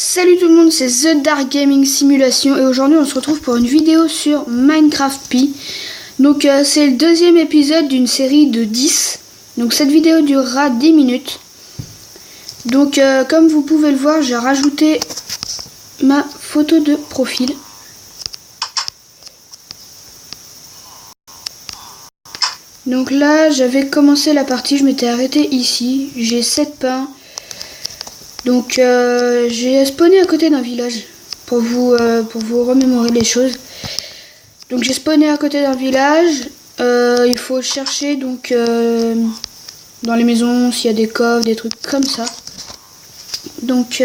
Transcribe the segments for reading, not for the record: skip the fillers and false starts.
Salut tout le monde, c'est The Dark Gaming Simulation et aujourd'hui on se retrouve pour une vidéo sur Minecraft Pi. Donc c'est le deuxième épisode d'une série de 10. Donc cette vidéo durera 10 minutes. Donc comme vous pouvez le voir, j'ai rajouté ma photo de profil. Donc là j'avais commencé la partie, je m'étais arrêté ici, j'ai 7 pains. Donc j'ai spawné à côté d'un village pour vous remémorer les choses. Donc j'ai spawné à côté d'un village. Il faut chercher donc dans les maisons s'il y a des coffres, des trucs comme ça. Donc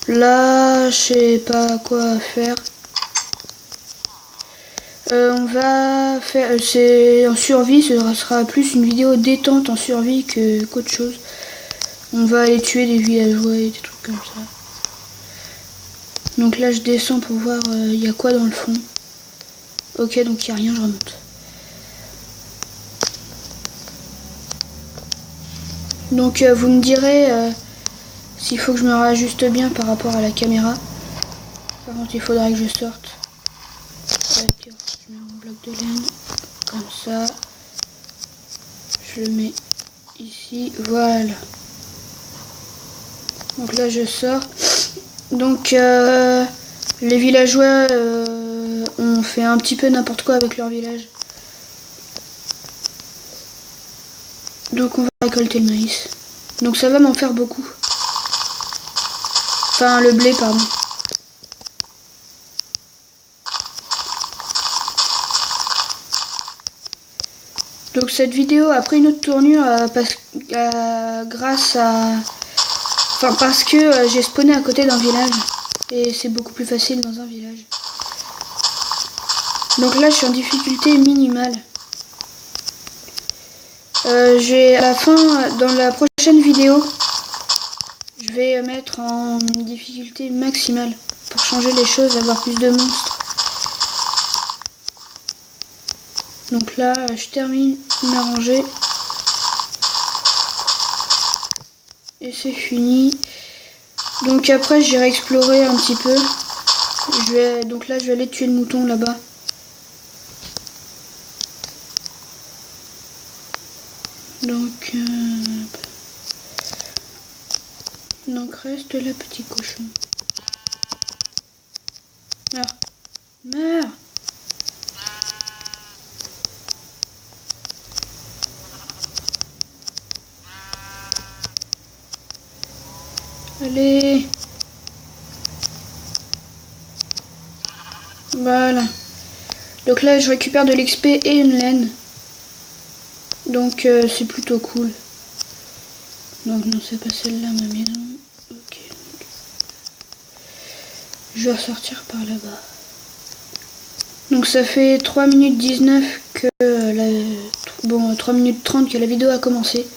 là je sais pas quoi faire. On va faire, c'est en survie, ce sera plus une vidéo détente en survie qu'autre chose. On va aller tuer des villageois et des trucs comme ça. Donc là je descends pour voir il y a quoi dans le fond. Ok, donc il n'y a rien, je remonte. Donc vous me direz s'il faut que je me réajuste bien par rapport à la caméra. Par contre il faudra que je sorte. Je mets mon bloc de laine comme ça. Je le mets ici, voilà. Donc là je sors. Donc les villageois ont fait un petit peu n'importe quoi avec leur village. Donc on va récolter le maïs. Donc ça va m'en faire beaucoup. Enfin le blé pardon. Donc cette vidéo a pris une autre tournure grâce à... Enfin parce que j'ai spawné à côté d'un village. Et c'est beaucoup plus facile dans un village. Donc là je suis en difficulté minimale. À la fin, dans la prochaine vidéo, je vais mettre en difficulté maximale. Pour changer les choses, avoir plus de monstres. Donc là je termine ma rangée. Et c'est fini. Donc après j'irai explorer un petit peu. Donc là je vais aller tuer le mouton là-bas. Donc reste là petit cochon. Ah, meurs. Allez. Voilà. Donc là je récupère de l'XP et une laine. Donc c'est plutôt cool. Donc non, c'est pas celle-là ma maison. Ok. Je vais ressortir par là-bas. Donc ça fait 3 minutes 19 que bon 3 minutes 30 que la vidéo a commencé.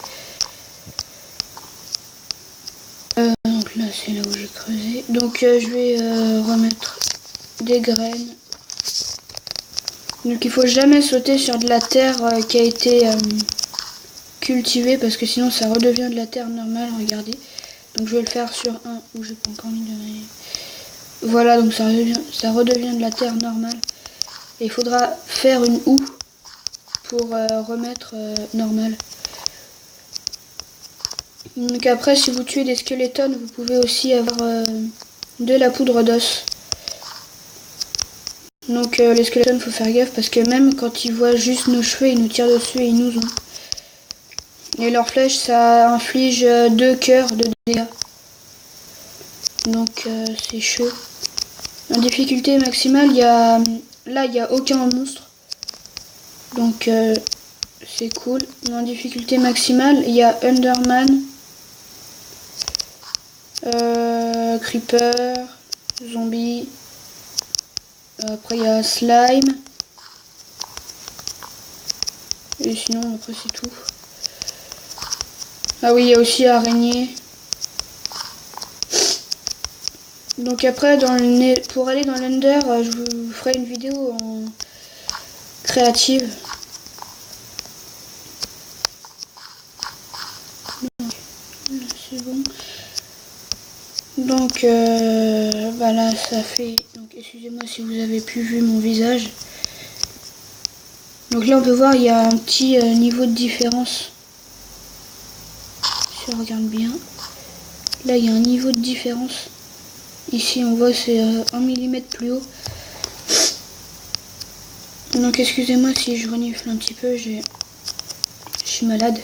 Donc là c'est là où j'ai creusé. Donc je vais remettre des graines. Donc il faut jamais sauter sur de la terre qui a été cultivée parce que sinon ça redevient de la terre normale, regardez. Donc je vais le faire sur un où j'ai pas encore mis de... Voilà, donc ça redevient de la terre normale. Et il faudra faire une houe pour remettre normal. Donc après si vous tuez des squelettons, vous pouvez aussi avoir de la poudre d'os. Donc les squelettons, faut faire gaffe parce que même quand ils voient juste nos cheveux, ils nous tirent dessus et ils nous ont. Et leur flèche, ça inflige 2 cœurs de dégâts. Donc c'est chaud. En difficulté maximale, là il n'y a aucun monstre. Donc c'est cool. En difficulté maximale, il y a Enderman, Creeper, Zombie. Après il y a Slime. Et sinon après c'est tout. Ah oui, il y a aussi Araignée. Donc après pour aller dans l'Ender, je vous ferai une vidéo en créative. C'est bon. Donc bah là ça fait, donc excusez-moi si vous avez pu vu mon visage. Donc là on peut voir il y a un petit niveau de différence. Si on regarde bien, là il y a un niveau de différence. Ici on voit c'est 1 mm plus haut. Donc excusez-moi si je renifle un petit peu, je suis malade.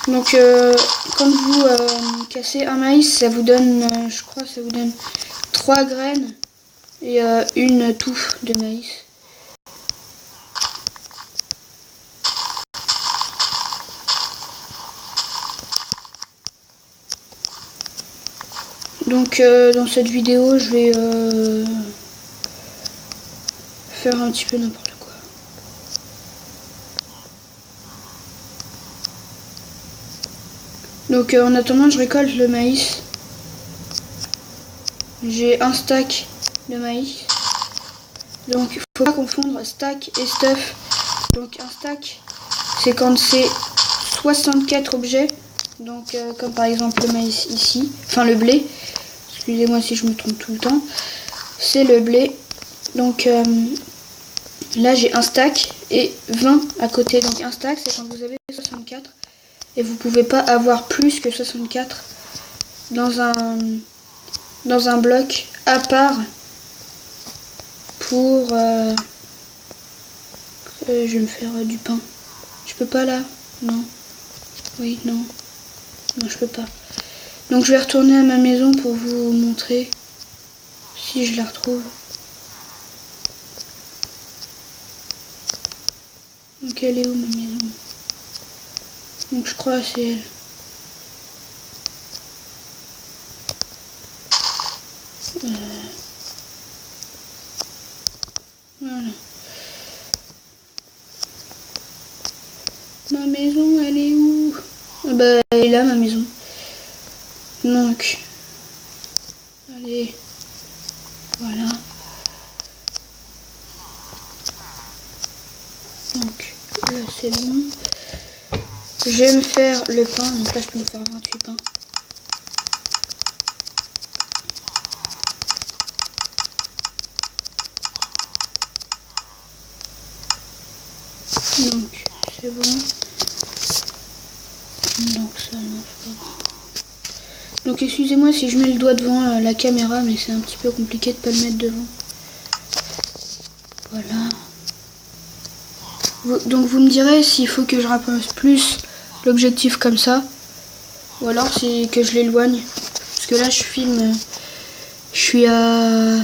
Donc quand vous cassez un maïs, ça vous donne, je crois, ça vous donne 3 graines et une touffe de maïs. Donc dans cette vidéo, je vais faire un petit peu n'importe quoi. Donc en attendant, je récolte le maïs. J'ai un stack de maïs. Donc il faut pas confondre stack et stuff. Donc un stack, c'est quand c'est 64 objets. Donc comme par exemple le maïs ici, enfin le blé. Excusez-moi si je me trompe tout le temps. C'est le blé. Donc là j'ai un stack et 20 à côté. Donc un stack c'est quand vous avez 64. Et vous pouvez pas avoir plus que 64 dans un bloc à part pour je vais me faire du pain. Je peux pas là? Non. Oui, non. Non, je peux pas. Donc je vais retourner à ma maison pour vous montrer si je la retrouve. Donc elle est où ma maison? Donc je crois que c'est elle. Voilà. Ma maison, elle est où? Ah bah elle est là ma maison. Donc allez, voilà. Donc là c'est bon. Je vais me faire le pain, donc là je peux me faire 28 pains. Donc c'est bon. Donc ça marche pas. Donc excusez-moi si je mets le doigt devant la caméra, mais c'est un petit peu compliqué de pas le mettre devant. Voilà. Donc vous me direz s'il faut que je rapproche plus l'objectif comme ça, ou alors c'est que je l'éloigne. Parce que là je filme, je suis à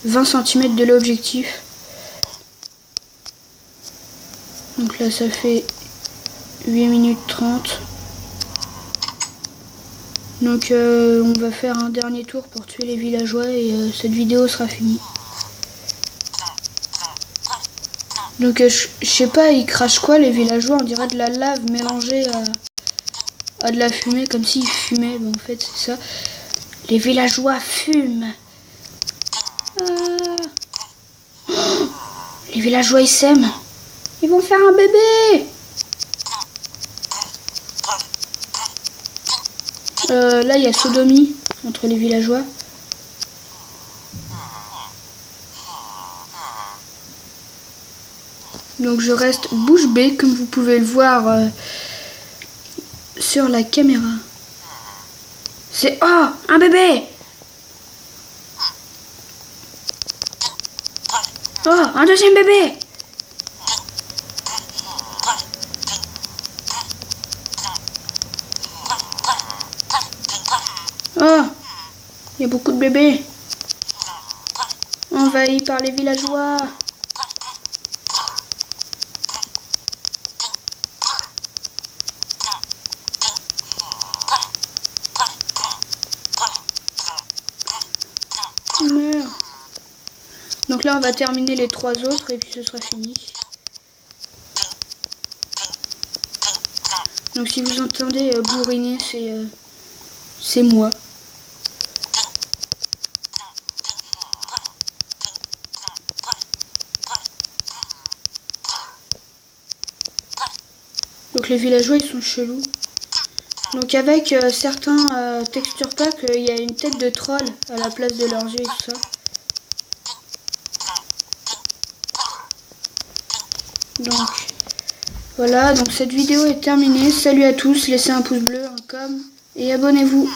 20 cm de l'objectif. Donc là ça fait 8 minutes 30. Donc on va faire un dernier tour pour tuer les villageois et cette vidéo sera finie. Donc je sais pas, ils crachent quoi les villageois? On dirait de la lave mélangée à de la fumée, comme s'ils fumaient. Bon, en fait c'est ça. Les villageois fument. Oh, les villageois ils s'aiment. Ils vont faire un bébé. Là il y a sodomie entre les villageois. Donc je reste bouche bée comme vous pouvez le voir sur la caméra. C'est... Oh, un bébé. Oh, un deuxième bébé. Oh, il y a beaucoup de bébés. Envahis par les villageois. Meurs. Donc là on va terminer les 3 autres et puis ce sera fini. Donc si vous entendez bourriner, c'est moi. Donc les villageois ils sont chelous. Donc avec certains texture packs, il y a une tête de troll à la place de leurs yeux et tout ça. Donc voilà, donc cette vidéo est terminée. Salut à tous, laissez un pouce bleu, un com et abonnez-vous.